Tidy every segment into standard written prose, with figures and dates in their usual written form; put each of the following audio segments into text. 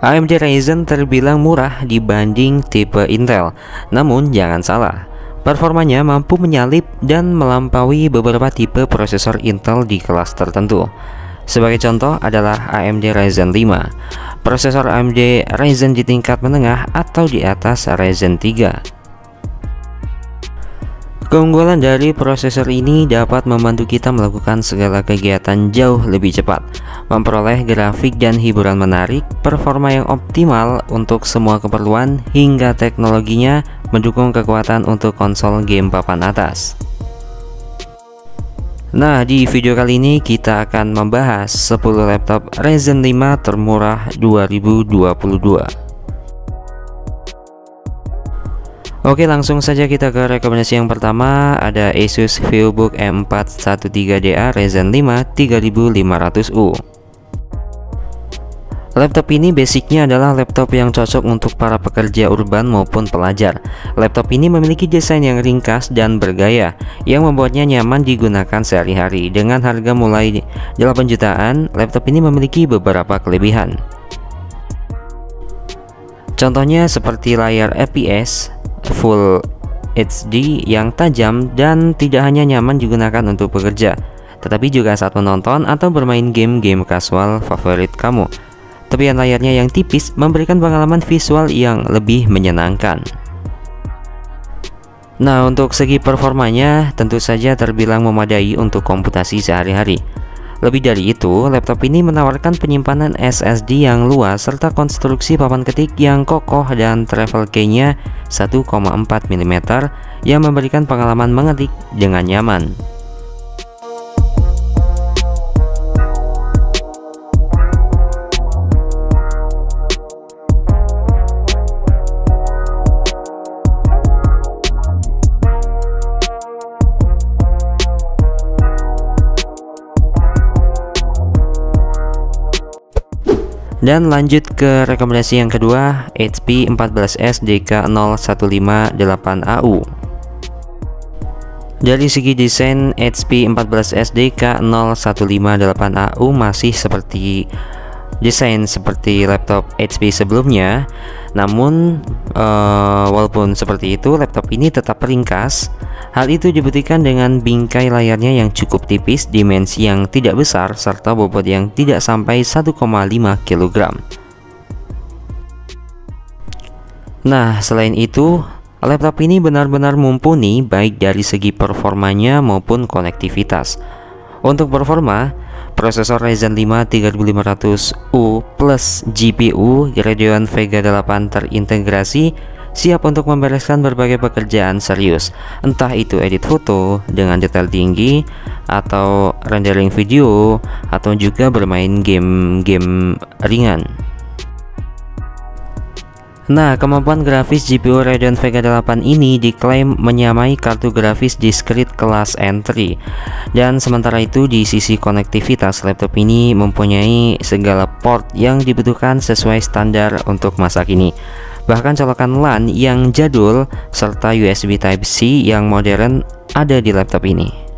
AMD Ryzen terbilang murah dibanding tipe Intel, namun jangan salah, performanya mampu menyalip dan melampaui beberapa tipe prosesor Intel di kelas tertentu. Sebagai contoh adalah AMD Ryzen 5, prosesor AMD Ryzen di tingkat menengah atau di atas Ryzen 3. Keunggulan dari prosesor ini dapat membantu kita melakukan segala kegiatan jauh lebih cepat, memperoleh grafik dan hiburan menarik, performa yang optimal untuk semua keperluan, hingga teknologinya mendukung kekuatan untuk konsol game papan atas. Nah, di video kali ini kita akan membahas 10 laptop Ryzen 5 termurah 2022. Oke, langsung saja kita ke rekomendasi yang pertama. Ada Asus VivoBook M413DA Ryzen 5 3500U. Laptop ini basicnya adalah laptop yang cocok untuk para pekerja urban maupun pelajar. Laptop ini memiliki desain yang ringkas dan bergaya yang membuatnya nyaman digunakan sehari-hari. Dengan harga mulai 8 jutaan, laptop ini memiliki beberapa kelebihan. Contohnya seperti layar IPS Full HD yang tajam dan tidak hanya nyaman digunakan untuk bekerja, tetapi juga saat menonton atau bermain game-game kasual favorit kamu. Tepian layarnya yang tipis memberikan pengalaman visual yang lebih menyenangkan. Nah, untuk segi performanya tentu saja terbilang memadai untuk komputasi sehari-hari. Lebih dari itu, laptop ini menawarkan penyimpanan SSD yang luas serta konstruksi papan ketik yang kokoh dan travel key-nya 1,4 mm yang memberikan pengalaman mengetik dengan nyaman. Dan lanjut ke rekomendasi yang kedua, HP 14S DK0158AU. Dari segi desain, HP 14S DK0158AU masih seperti desain seperti laptop HP sebelumnya. Namun walaupun seperti itu, laptop ini tetap ringkas. Hal itu dibuktikan dengan bingkai layarnya yang cukup tipis, dimensi yang tidak besar, serta bobot yang tidak sampai 1,5 kg. Nah, selain itu, laptop ini benar-benar mumpuni baik dari segi performanya maupun konektivitas. Untuk performa, prosesor Ryzen 5 3500U plus GPU Radeon Vega 8 terintegrasi, siap untuk membereskan berbagai pekerjaan serius, entah itu edit foto dengan detail tinggi, atau rendering video, atau juga bermain game-game ringan. Nah, kemampuan grafis GPU Radeon Vega 8 ini diklaim menyamai kartu grafis discrete kelas entry. Dan sementara itu, di sisi konektivitas, laptop ini mempunyai segala port yang dibutuhkan sesuai standar untuk masa kini. Bahkan colokan LAN yang jadul serta USB Type-C yang modern ada di laptop ini.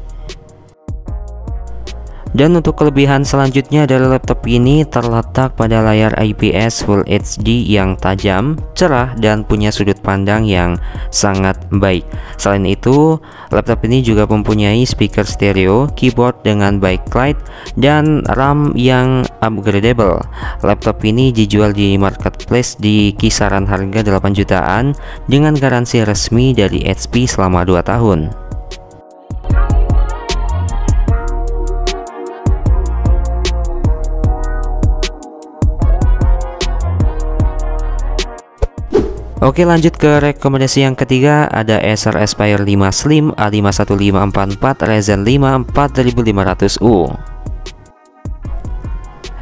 Dan untuk kelebihan selanjutnya dari laptop ini terletak pada layar IPS Full HD yang tajam, cerah, dan punya sudut pandang yang sangat baik. Selain itu, laptop ini juga mempunyai speaker stereo, keyboard dengan backlight, dan RAM yang upgradable. Laptop ini dijual di marketplace di kisaran harga 8 jutaan dengan garansi resmi dari HP selama 2 tahun. Oke, lanjut ke rekomendasi yang ketiga. Ada Acer Aspire 5 Slim A51544 Ryzen 5 4500U.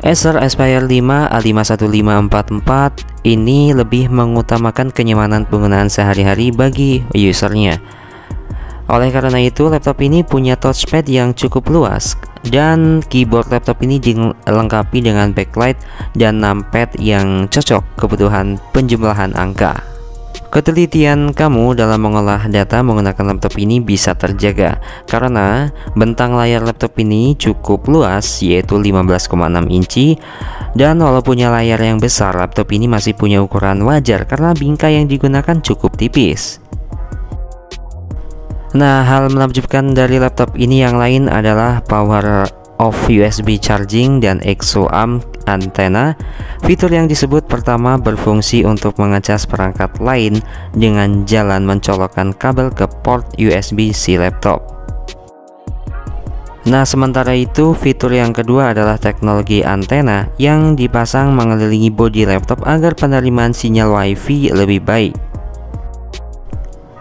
Acer Aspire 5 A51544 ini lebih mengutamakan kenyamanan penggunaan sehari-hari bagi usernya. Oleh karena itu, laptop ini punya touchpad yang cukup luas, dan keyboard laptop ini dilengkapi dengan backlight dan numpad yang cocok kebutuhan penjumlahan angka. Ketelitian kamu dalam mengolah data menggunakan laptop ini bisa terjaga karena bentang layar laptop ini cukup luas, yaitu 15,6 inci, dan walau punya layar yang besar, laptop ini masih punya ukuran wajar karena bingkai yang digunakan cukup tipis. Nah, hal menakjubkan dari laptop ini yang lain adalah power of USB charging dan exo-arm antena. Fitur yang disebut pertama berfungsi untuk mengecas perangkat lain dengan jalan mencolokkan kabel ke port USB si laptop. Nah, sementara itu fitur yang kedua adalah teknologi antena yang dipasang mengelilingi bodi laptop agar penerimaan sinyal WiFi lebih baik.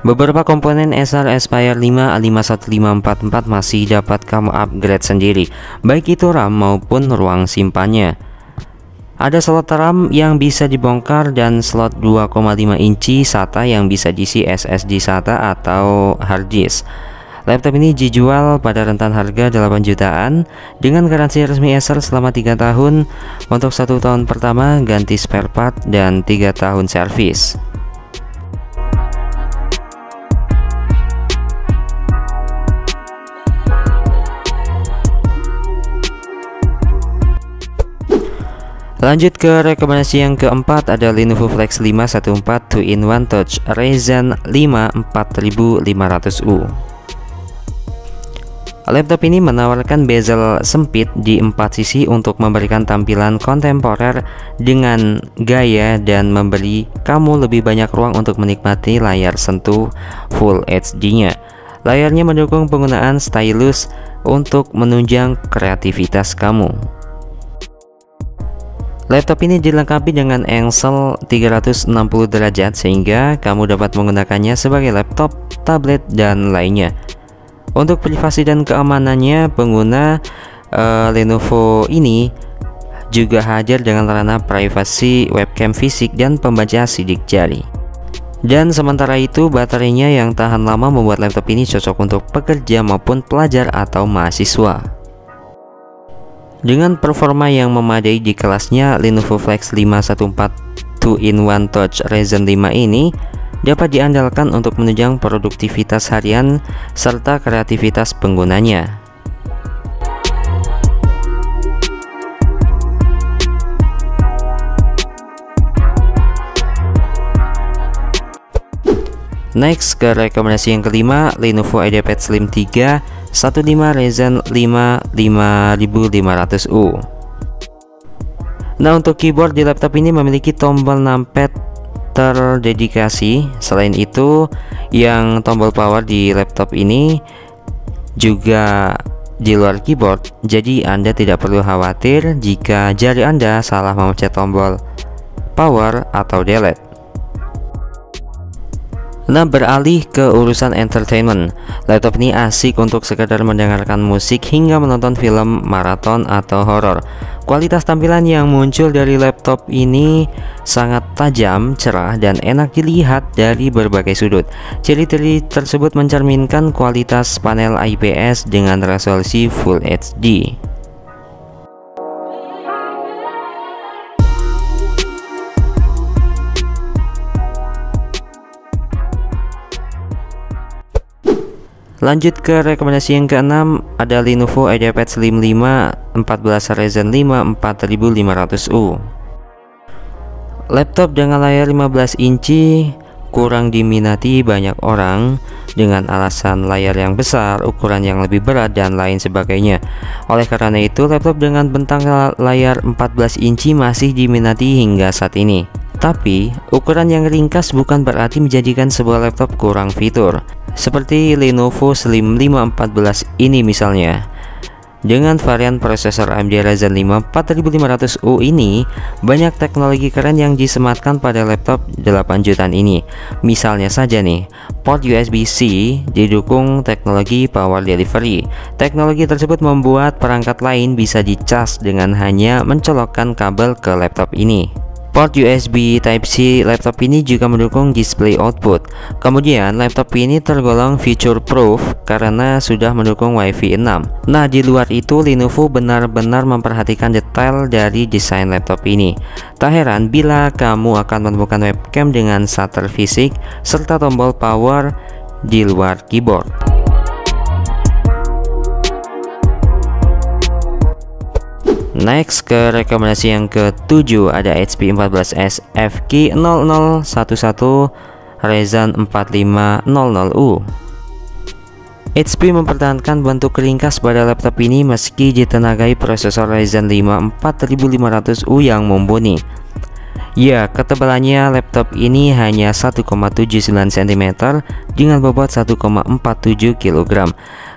Beberapa komponen Acer Aspire 5 A51544 masih dapat kamu upgrade sendiri, baik itu RAM maupun ruang simpannya. Ada slot RAM yang bisa dibongkar dan slot 2,5 inci SATA yang bisa diisi SSD SATA atau hard disk. Laptop ini dijual pada rentan harga 8 jutaan dengan garansi resmi Acer selama 3 tahun untuk 1 tahun pertama ganti spare part dan 3 tahun servis. Lanjut ke rekomendasi yang keempat, ada Lenovo Flex 5 14 2-in-1 Touch Ryzen 5 4500U. Laptop ini menawarkan bezel sempit di 4 sisi untuk memberikan tampilan kontemporer dengan gaya dan memberi kamu lebih banyak ruang untuk menikmati layar sentuh Full HD-nya. Layarnya mendukung penggunaan stylus untuk menunjang kreativitas kamu. Laptop ini dilengkapi dengan engsel 360 derajat sehingga kamu dapat menggunakannya sebagai laptop, tablet, dan lainnya. Untuk privasi dan keamanannya, pengguna Lenovo ini juga hadir dengan ranah privasi webcam fisik dan pembaca sidik jari. Dan sementara itu, baterainya yang tahan lama membuat laptop ini cocok untuk pekerja maupun pelajar atau mahasiswa. Dengan performa yang memadai di kelasnya, Lenovo Flex 5 14 2-in-1 Touch Ryzen 5 ini dapat diandalkan untuk menunjang produktivitas harian serta kreativitas penggunanya. Next ke rekomendasi yang kelima, Lenovo IdeaPad Slim 3 15 Ryzen 5 5500U. Nah, untuk keyboard di laptop ini memiliki tombol numpad terdedikasi. Selain itu, yang tombol power di laptop ini juga di luar keyboard, jadi Anda tidak perlu khawatir jika jari Anda salah memencet tombol power atau delete. Nah, beralih ke urusan entertainment, laptop ini asik untuk sekadar mendengarkan musik hingga menonton film maraton atau horor. Kualitas tampilan yang muncul dari laptop ini sangat tajam, cerah, dan enak dilihat dari berbagai sudut. Ciri-ciri tersebut mencerminkan kualitas panel IPS dengan resolusi Full HD. Lanjut ke rekomendasi yang keenam, ada Lenovo IdeaPad Slim 5 14 Ryzen 5 4500U. Laptop dengan layar 15 inci kurang diminati banyak orang dengan alasan layar yang besar, ukuran yang lebih berat, dan lain sebagainya. Oleh karena itu, laptop dengan bentang layar 14 inci masih diminati hingga saat ini. Tapi, ukuran yang ringkas bukan berarti menjadikan sebuah laptop kurang fitur. Seperti Lenovo Slim 5 14 ini misalnya. Dengan varian prosesor AMD Ryzen 5 4500U ini, banyak teknologi keren yang disematkan pada laptop 8 jutaan ini. Misalnya saja nih, port USB-C didukung teknologi Power Delivery. Teknologi tersebut membuat perangkat lain bisa dicas dengan hanya mencolokkan kabel ke laptop ini. Port USB Type-C laptop ini juga mendukung display output. Kemudian laptop ini tergolong future proof karena sudah mendukung Wi-Fi 6. Nah, di luar itu Lenovo benar-benar memperhatikan detail dari desain laptop ini. Tak heran bila kamu akan menemukan webcam dengan shutter fisik serta tombol power di luar keyboard. Next, ke rekomendasi yang ke-7 ada HP 14S FK0011 Ryzen 4500U. HP mempertahankan bentuk ringkas pada laptop ini meski ditenagai prosesor Ryzen 5 4500U yang mumpuni. Ya, ketebalannya laptop ini hanya 1,79 cm dengan bobot 1,47 kg.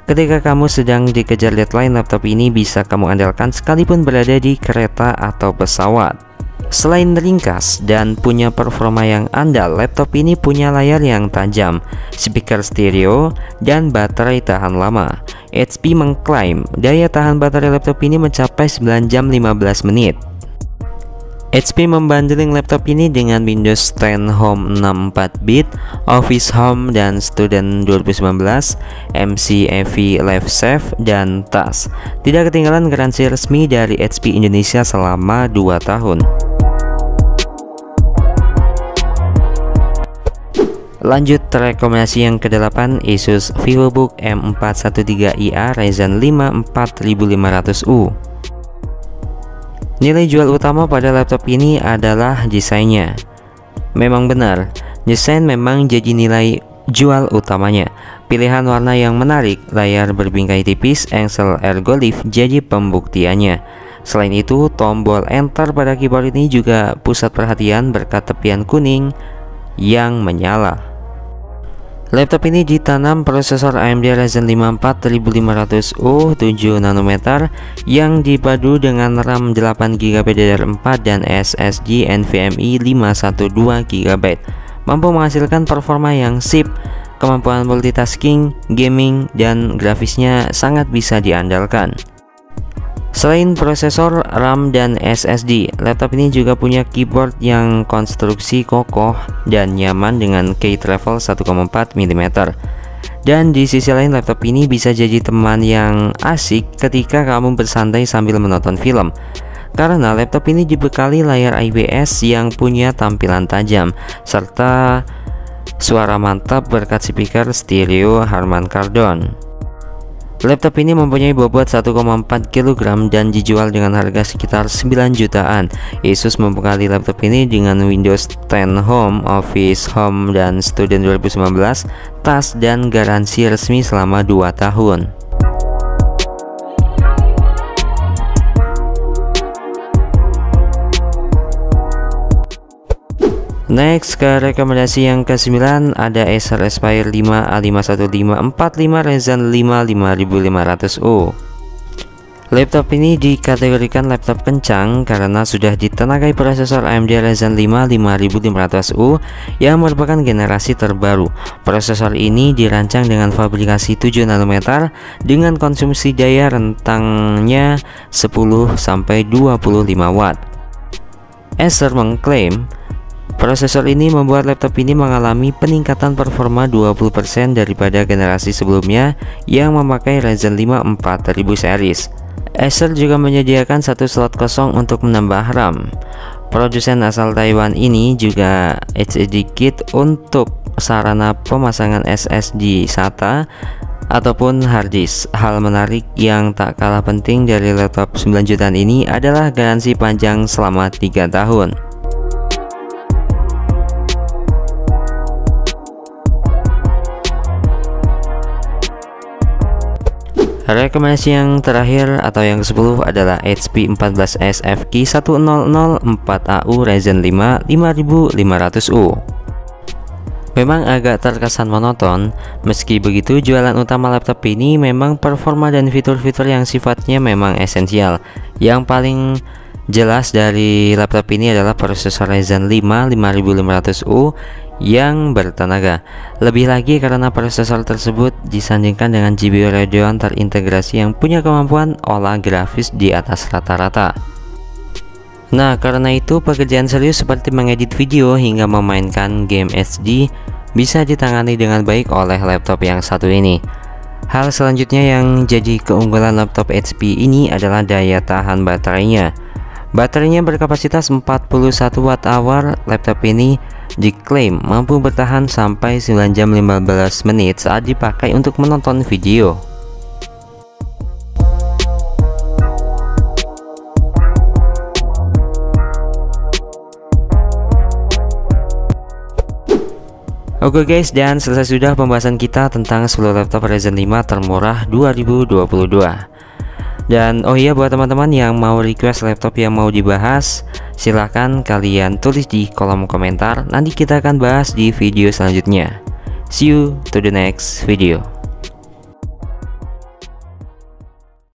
Ketika kamu sedang dikejar deadline, laptop ini bisa kamu andalkan sekalipun berada di kereta atau pesawat. Selain ringkas dan punya performa yang andal, laptop ini punya layar yang tajam, speaker stereo, dan baterai tahan lama. HP mengklaim daya tahan baterai laptop ini mencapai 9 jam 15 menit. HP membandeling laptop ini dengan Windows 10 Home 64-bit, Office Home dan Student 2019, MCAV Live Save, dan TAS. Tidak ketinggalan garansi resmi dari HP Indonesia selama 2 tahun. Lanjut rekomendasi yang ke-8, Asus VivoBook M413IA Ryzen 5 4500U. Nilai jual utama pada laptop ini adalah desainnya. Memang benar, desain memang jadi nilai jual utamanya. Pilihan warna yang menarik, layar berbingkai tipis, engsel ergolif jadi pembuktiannya. Selain itu, tombol enter pada keyboard ini juga pusat perhatian berkat tepian kuning yang menyala. Laptop ini ditanam prosesor AMD Ryzen 5 4500U 7 nanometer yang dipadu dengan RAM 8GB DDR4 dan SSD NVMe 512GB. Mampu menghasilkan performa yang sip, kemampuan multitasking, gaming, dan grafisnya sangat bisa diandalkan. Selain prosesor, RAM, dan SSD, laptop ini juga punya keyboard yang konstruksi kokoh dan nyaman dengan key travel 1,4 mm. Dan di sisi lain, laptop ini bisa jadi teman yang asik ketika kamu bersantai sambil menonton film. Karena laptop ini dibekali layar IPS yang punya tampilan tajam serta suara mantap berkat speaker stereo Harman Kardon. Laptop ini mempunyai bobot 1,4 kg dan dijual dengan harga sekitar 9 jutaan. Asus membekali laptop ini dengan Windows 10 Home, Office Home, dan Student 2019, TAS, dan garansi resmi selama 2 tahun. Next, ke rekomendasi yang ke-9 ada Acer Aspire 5 A51545 Ryzen 5 5500U. Laptop ini dikategorikan laptop kencang karena sudah ditenagai prosesor AMD Ryzen 5 5500U yang merupakan generasi terbaru. Prosesor ini dirancang dengan fabrikasi 7 nanometer dengan konsumsi daya rentangnya 10-25 watt. Acer mengklaim prosesor ini membuat laptop ini mengalami peningkatan performa 20% daripada generasi sebelumnya yang memakai Ryzen 5 4000 series. Acer juga menyediakan 1 slot kosong untuk menambah RAM. Produsen asal Taiwan ini juga HDD kit untuk sarana pemasangan SSD SATA ataupun harddisk. Hal menarik yang tak kalah penting dari laptop 9 jutaan ini adalah garansi panjang selama 3 tahun. Rekomendasi yang terakhir atau yang ke-10 adalah HP 14S FK1004AU Ryzen 5 5500U. Memang agak terkesan monoton, meski begitu jualan utama laptop ini memang performa dan fitur-fitur yang sifatnya memang esensial. Yang paling jelas dari laptop ini adalah prosesor Ryzen 5 5500U yang bertenaga. Lebih lagi karena prosesor tersebut disandingkan dengan GPU Radeon terintegrasi yang punya kemampuan olah grafis di atas rata-rata. Nah, karena itu pekerjaan serius seperti mengedit video hingga memainkan game HD bisa ditangani dengan baik oleh laptop yang satu ini. Hal selanjutnya yang jadi keunggulan laptop HP ini adalah daya tahan baterainya. Baterainya berkapasitas 41 Wh. Laptop ini diklaim mampu bertahan sampai 9 jam 15 menit saat dipakai untuk menonton video. Oke guys, dan selesai sudah pembahasan kita tentang 10 laptop Ryzen 5 termurah 2022. Dan oh iya, buat teman-teman yang mau request laptop yang mau dibahas, silahkan kalian tulis di kolom komentar. Nanti kita akan bahas di video selanjutnya. See you to the next video.